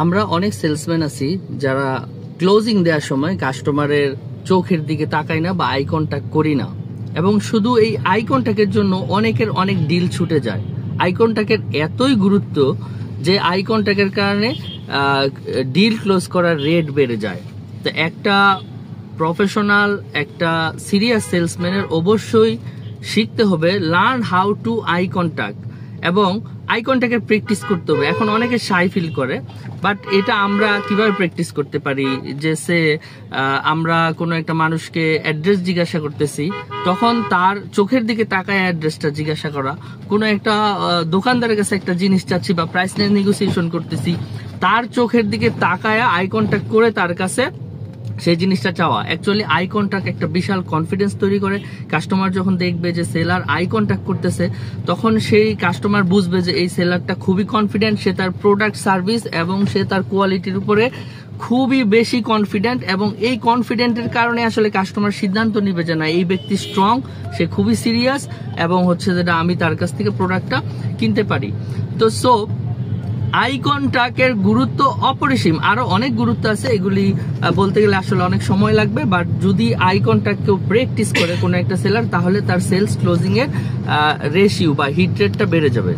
আমরা অনেক সেলসম্যান আছি যারা ক্লোজিং দেওয়ার সময় কাস্টমারের চোখের দিকে তাকাই না বা আই কন্ট্যাক্ট করি না, এবং শুধু এই আই কন্ট্যাক্টের জন্য অনেকের অনেক ডিল ছুটে যায়। আই কন্ট্যাক্টের এতই গুরুত্ব যে আই কন্ট্যাক্টের কারণে ডিল ক্লোজ করার রেট বেড়ে যায়। তো একটা প্রফেশনাল, একটা সিরিয়াস সেলসম্যানের অবশ্যই শিখতে হবে learn how to eye contact, এবং আই কন্ট্যাক্টের প্র্যাকটিস করতে হবে। এখন অনেকে শাই ফিল করে, বাট এটা আমরা কিভাবে প্র্যাকটিস করতে পারি? যে আমরা কোনো একটা মানুষকে অ্যাড্রেস জিজ্ঞাসা করতেছি, তখন তার চোখের দিকে তাকায় অ্যাড্রেসটা জিজ্ঞাসা করা। কোনো একটা দোকানদারের কাছে একটা জিনিস চাচ্ছি বা প্রাইস নেগোসিয়েশন করতেছি, তার চোখের দিকে তাকায় আই কন্ট্যাক্ট করে তার কাছে সেই জিনিসটা চাওয়া। অ্যাকচুয়ালি আই কন্ট্যাক্ট একটা বিশাল কনফিডেন্স তৈরি করে। কাস্টমার যখন দেখবে যে সেলার আই কন্ট্যাক্ট করতেছে, তখন সেই কাস্টমার বুঝবে যে এই সেলারটা খুবই কনফিডেন্ট, সে তার প্রোডাক্ট, সার্ভিস এবং সে তার কোয়ালিটির উপরে খুবই বেশি কনফিডেন্ট, এবং এই কনফিডেন্টের কারণে আসলে কাস্টমার সিদ্ধান্ত নিবে যে না, এই ব্যক্তি স্ট্রং, সে খুবই সিরিয়াস, এবং যেটা আমি তার কাছ থেকে প্রোডাক্টটা কিনতে পারি। তো আই কন্ট্যাক্টের গুরুত্ব অপরিসীম। আরো অনেক গুরুত্ব আছে, এগুলি বলতে গেলে আসলে অনেক সময় লাগবে। বাট যদি আই কন্ট্যাক্ট কেউ প্র্যাকটিস করে কোনো একটা সেলার, তাহলে তার সেলস ক্লোজিং এর রেশিও বা হিট রেটটা বেড়ে যাবে।